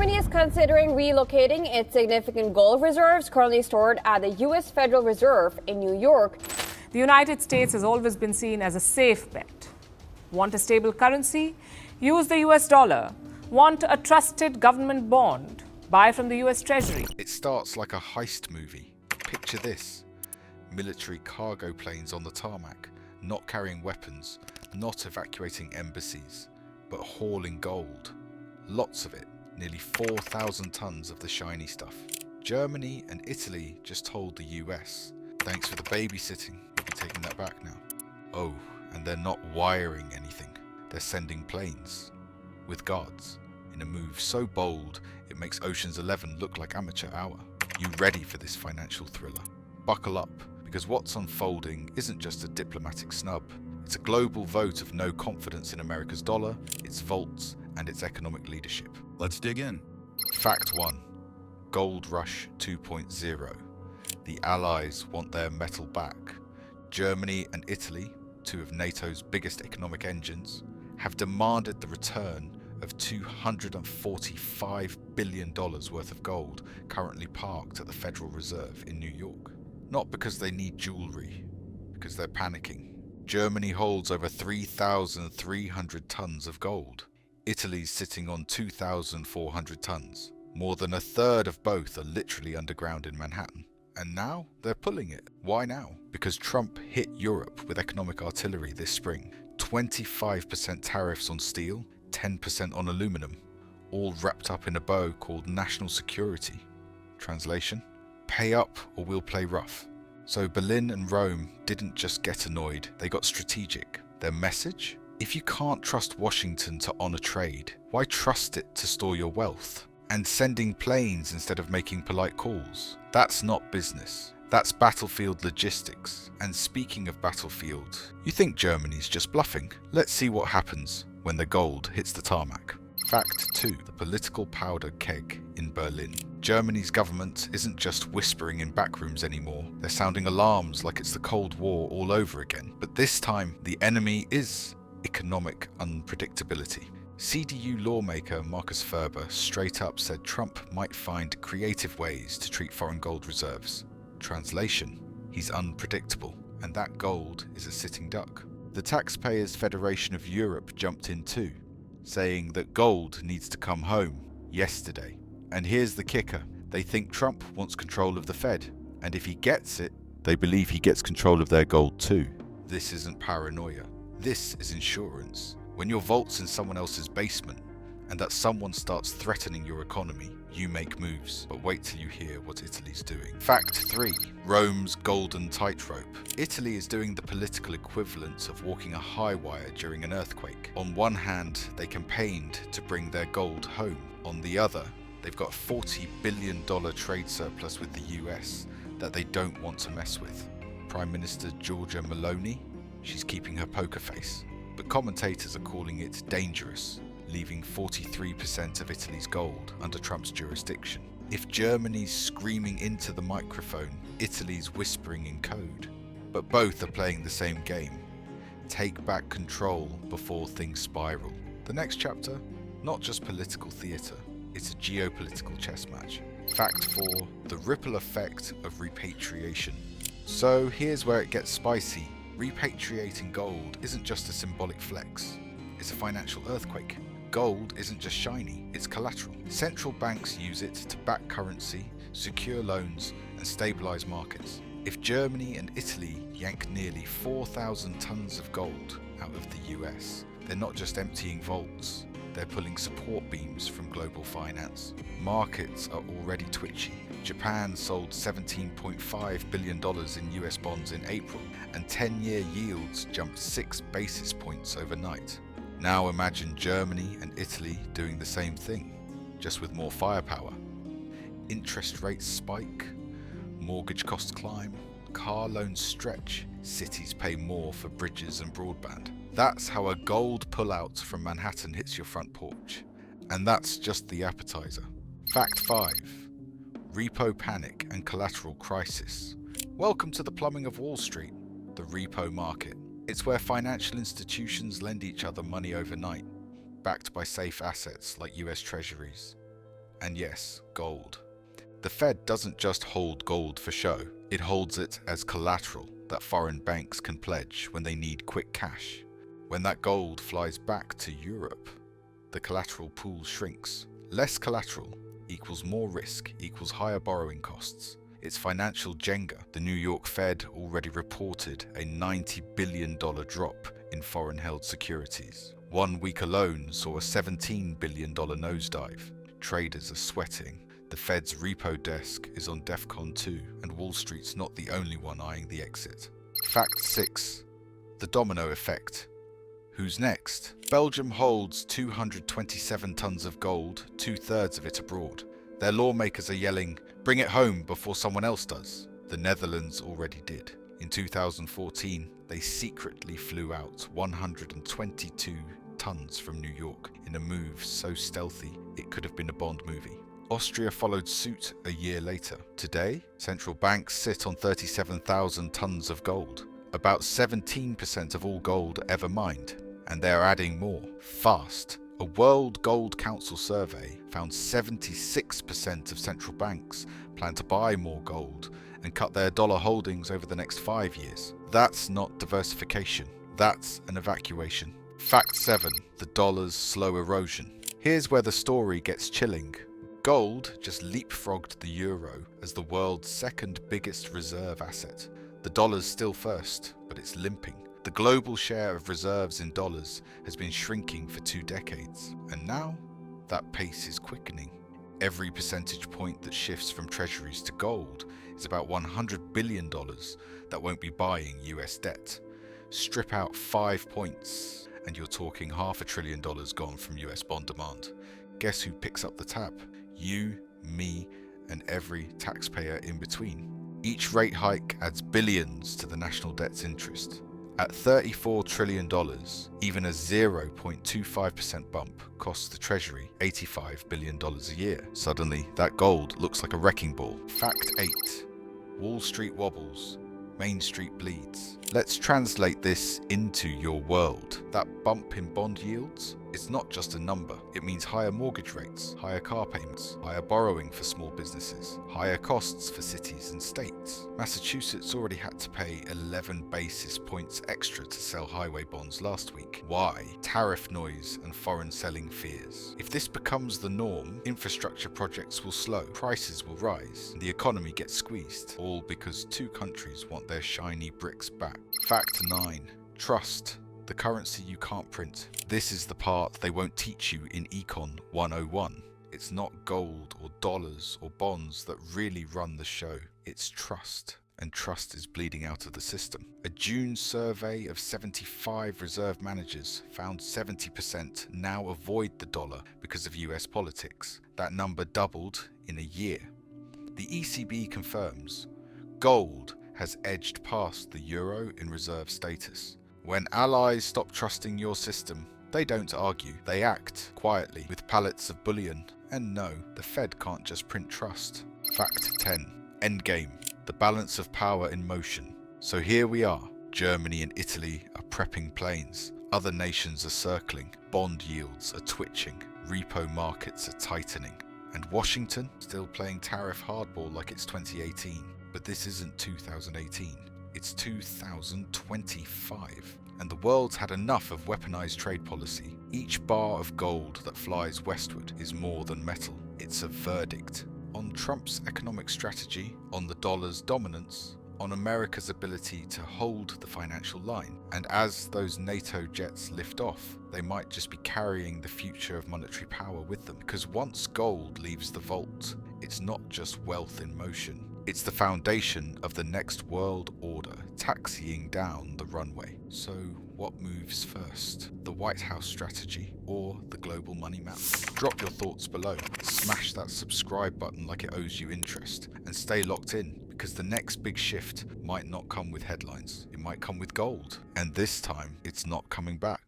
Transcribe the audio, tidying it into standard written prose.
Germany is considering relocating its significant gold reserves currently stored at the U.S. Federal Reserve in New York. The United States has always been seen as a safe bet. Want a stable currency? Use the US dollar. Want a trusted government bond? Buy from the US Treasury. It starts like a heist movie. Picture this. Military cargo planes on the tarmac, not carrying weapons, not evacuating embassies, but hauling gold. Lots of it, nearly 4,000 tons of the shiny stuff. Germany and Italy just told the US, thanks for the babysitting, we'll be taking that back now. Oh, and they're not wiring anything, they're sending planes, with guards, in a move so bold it makes Ocean's 11 look like amateur hour. You ready for this financial thriller? Buckle up, because what's unfolding isn't just a diplomatic snub. It's a global vote of no confidence in America's dollar, its vaults, and its economic leadership. Let's dig in. Fact 1. Gold Rush 2.0. The Allies want their metal back. Germany and Italy, two of NATO's biggest economic engines, have demanded the return of $245 billion worth of gold currently parked at the Federal Reserve in New York. Not because they need jewelry, because they're panicking. Germany holds over 3,300 tons of gold. Italy's sitting on 2,400 tons. More than a third of both are literally underground in Manhattan. And now they're pulling it. Why now? Because Trump hit Europe with economic artillery this spring. 25% tariffs on steel, 10% on aluminum, all wrapped up in a bow called national security. Translation? Pay up or we'll play rough. So Berlin and Rome didn't just get annoyed, they got strategic. Their message? If you can't trust Washington to honor trade, why trust it to store your wealth? And sending planes instead of making polite calls. That's not business. That's battlefield logistics. And speaking of battlefield, you think Germany's just bluffing? Let's see what happens when the gold hits the tarmac. Fact 2. The political powder keg in Berlin. Germany's government isn't just whispering in backrooms anymore. They're sounding alarms like it's the Cold War all over again. But this time, the enemy is economic unpredictability. CDU lawmaker Markus Ferber straight up said Trump might find creative ways to treat foreign gold reserves. Translation: he's unpredictable, and that gold is a sitting duck. The Taxpayers Federation of Europe jumped in too, saying that gold needs to come home yesterday. And here's the kicker: they think Trump wants control of the Fed, and if he gets it, they believe he gets control of their gold too. This isn't paranoia. This is insurance. When your vault's in someone else's basement, and that someone starts threatening your economy, you make moves. But wait till you hear what Italy's doing. Fact 3. Rome's golden tightrope. Italy is doing the political equivalent of walking a high wire during an earthquake. On one hand, they campaigned to bring their gold home. On the other, they've got a $40 billion trade surplus with the US that they don't want to mess with. Prime Minister Giorgia Meloni? She's keeping her poker face. But commentators are calling it dangerous, leaving 43% of Italy's gold under Trump's jurisdiction. If Germany's screaming into the microphone, Italy's whispering in code. But both are playing the same game. Take back control before things spiral. The next chapter, not just political theatre, it's a geopolitical chess match. Fact 4. The ripple effect of repatriation. So here's where it gets spicy. Repatriating gold isn't just a symbolic flex, it's a financial earthquake. Gold isn't just shiny, it's collateral. Central banks use it to back currency, secure loans, and stabilize markets. If Germany and Italy yank nearly 4,000 tons of gold out of the US, they're not just emptying vaults, they're pulling support beams from global finance. Markets are already twitchy. Japan sold $17.5 billion in US bonds in April, and 10-year yields jumped 6 basis points overnight. Now imagine Germany and Italy doing the same thing, just with more firepower. Interest rates spike, mortgage costs climb, car loans stretch, cities pay more for bridges and broadband. That's how a gold pullout from Manhattan hits your front porch. And that's just the appetizer. Fact 5. Repo panic and collateral crisis. Welcome to the plumbing of Wall Street, the repo market. It's where financial institutions lend each other money overnight, backed by safe assets like US Treasuries. And yes, gold. The Fed doesn't just hold gold for show, it holds it as collateral that foreign banks can pledge when they need quick cash. When that gold flies back to Europe, the collateral pool shrinks. Less collateral equals more risk equals higher borrowing costs. It's financial Jenga. The New York Fed already reported a $90 billion drop in foreign-held securities. 1 week alone saw a $17 billion nosedive. Traders are sweating. The Fed's repo desk is on DEFCON 2, and Wall Street's not the only one eyeing the exit. Fact 6. The domino effect. Who's next? Belgium holds 227 tons of gold, 2/3 of it abroad. Their lawmakers are yelling, "Bring it home before someone else does." The Netherlands already did. In 2014, they secretly flew out 122 tons from New York in a move so stealthy it could have been a Bond movie. Austria followed suit a year later. Today, central banks sit on 37,000 tons of gold, about 17% of all gold ever mined, and they are adding more, fast. A World Gold Council survey found 76% of central banks plan to buy more gold and cut their dollar holdings over the next 5 years. That's not diversification, that's an evacuation. Fact 7. The dollar's slow erosion. Here's where the story gets chilling. Gold just leapfrogged the euro as the world's second biggest reserve asset. The dollar's still first, but it's limping. The global share of reserves in dollars has been shrinking for 2 decades, and now that pace is quickening. Every percentage point that shifts from treasuries to gold is about $100 billion that won't be buying US debt. Strip out 5 points, and you're talking $500 billion gone from US bond demand. Guess who picks up the tab? You, me, and every taxpayer in between. Each rate hike adds billions to the national debt's interest. At $34 trillion, even a 0.25% bump costs the Treasury $85 billion a year. Suddenly, that gold looks like a wrecking ball. Fact 8. Wall Street wobbles, Main Street bleeds. Let's translate this into your world. That bump in bond yields is not just a number. It means higher mortgage rates, higher car payments, higher borrowing for small businesses, higher costs for cities and states. Massachusetts already had to pay 11 basis points extra to sell highway bonds last week. Why? Tariff noise and foreign selling fears. If this becomes the norm, infrastructure projects will slow, prices will rise, and the economy gets squeezed, all because 2 countries want their shiny bricks back. Fact 9. Trust. The currency you can't print. This is the part they won't teach you in Econ 101. It's not gold or dollars or bonds that really run the show. It's trust. And trust is bleeding out of the system. A June survey of 75 reserve managers found 70% now avoid the dollar because of US politics. That number doubled in a year. The ECB confirms gold has edged past the euro in reserve status. When allies stop trusting your system, they don't argue, they act quietly with pallets of bullion. And no, the Fed can't just print trust. Fact 10. Endgame. The balance of power in motion. So here we are. Germany and Italy are prepping planes. Other nations are circling. Bond yields are twitching. Repo markets are tightening. And Washington still playing tariff hardball like it's 2018. But this isn't 2018. It's 2025, and the world's had enough of weaponized trade policy. Each bar of gold that flies westward is more than metal. It's a verdict on Trump's economic strategy, on the dollar's dominance, on America's ability to hold the financial line. And as those NATO jets lift off, they might just be carrying the future of monetary power with them. Because once gold leaves the vault, it's not just wealth in motion. It's the foundation of the next world order, taxiing down the runway. So what moves first? The White House strategy or the global money map? Drop your thoughts below. Smash that subscribe button like it owes you interest. And stay locked in, because the next big shift might not come with headlines. It might come with gold. And this time, it's not coming back.